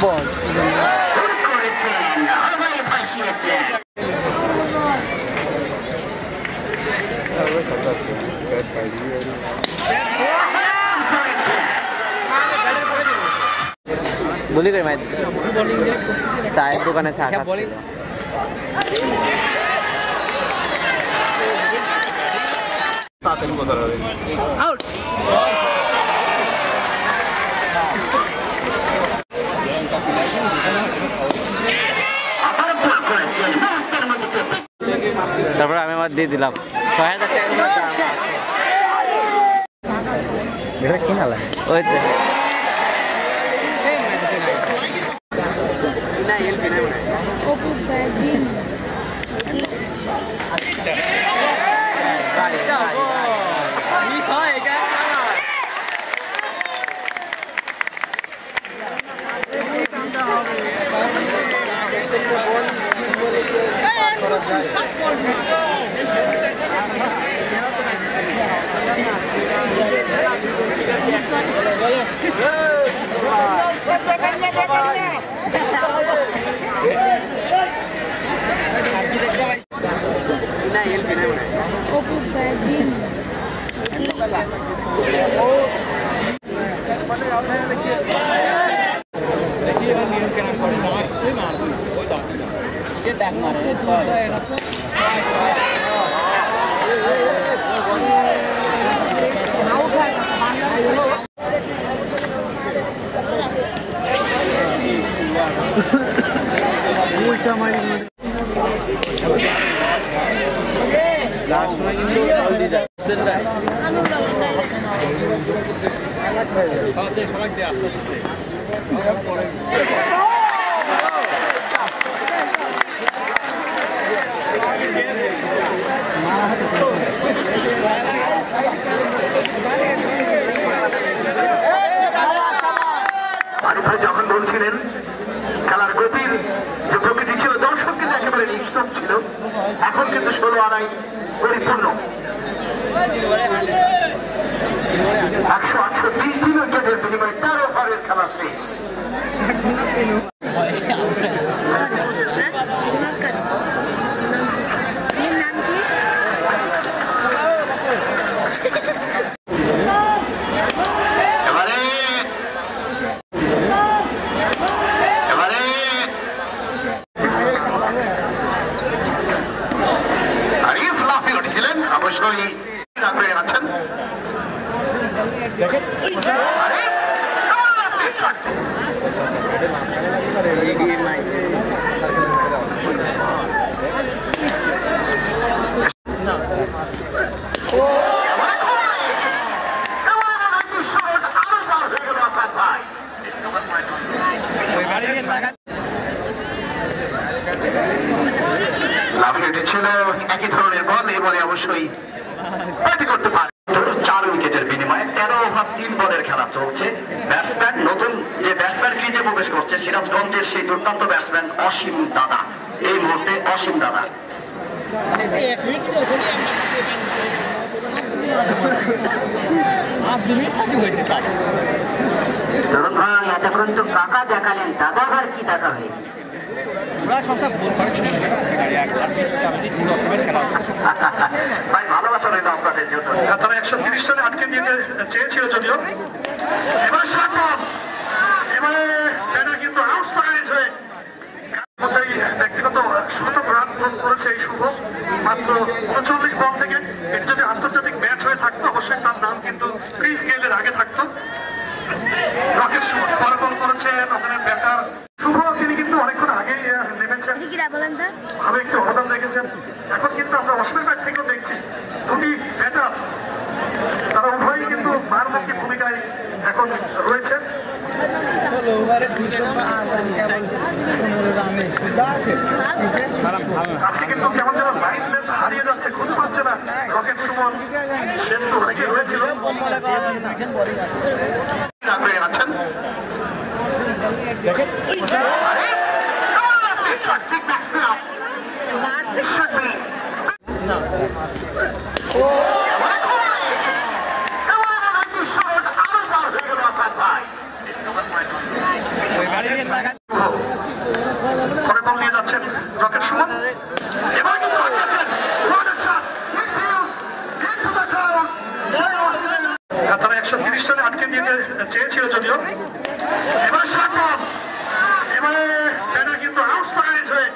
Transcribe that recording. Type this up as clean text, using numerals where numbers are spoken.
বল গুলি করে মাই চায়ের দোকানে চা খাচ্ছিল আউট তারপর আমি আমার দিয়ে দিলাম ৬,০০০ টাকা এটা কিনা লাগে ওই তো যখন বলছিলেন খেলার গতির যে প্রকৃতি ছিল দর্শক কিন্তু একেবারে নিঃসব ছিল এখন কিন্তু ১৬ আনাই পরিপূর্ণ ১৬৮ 3 উইকেটের বিনিময়ে ১৩ ওভারের খেলা শেষ ছিল একই ধরনের বল এই বলে অবশ্যই ব্যাটিং করতে পারে 4 উইকেটের বিনিময়ে 13 ওভার 3 বলের খেলা চলছে ব্যাটসম্যান নতুন যে ব্যাটসম্যান ক্রিজে প্রবেশ করছে সিরাজগঞ্জের সেই দুর্দান্ত ব্যাটসম্যান অসীম দাদা এই মুহূর্তে অসীম দাদা তরুণ ভাই এতক্ষণ তো কাকা দেখালেন দাদা আবার কি দেখাবে ভাই ভালোবাসা রইল আপনাদের জন্য তারা ১৩০ রানে আটকে দিতে চেয়েছিল যদিও এবার এবারে এটা কিন্তু আউটসাইড হয়ে ব্যক্তিগত ১০০ রান পূরণ করেছে এই শুভ মাত্র ৩৯ বল থেকে এটি যদি আন্তর্জাতিক ম্যাচ হয়ে থাকতো অবশ্যই তার নাম কিন্তু ক্রিস গেইলের আগে থাকতো রকেট শুভ পরে বল করেছেন ওখানে ব্যাটার শুভ তিনি কিন্তু অনেকক্ষণ আগেই নেমেছেন ভালো একটু অবদান রেখেছেন এখন কিন্তু আমরা অসমের ব্যাট থেকেও দেখছি দুটি ব্যাটার তারা উভয়ই কিন্তু মারমুখী ভূমিকায় এখন রয়েছে আজকে কিন্তু কেমন যেন লাইন লেন্থ হারিয়ে যাচ্ছে খুঁজে পাচ্ছে না রকেট সুমন শেষ তো অনেকে রয়েছিল আছেন দিতে চেয়েছিল যদিও। এবার শট বল, এবারে এটা কিন্তু আউটসাইড হয়ে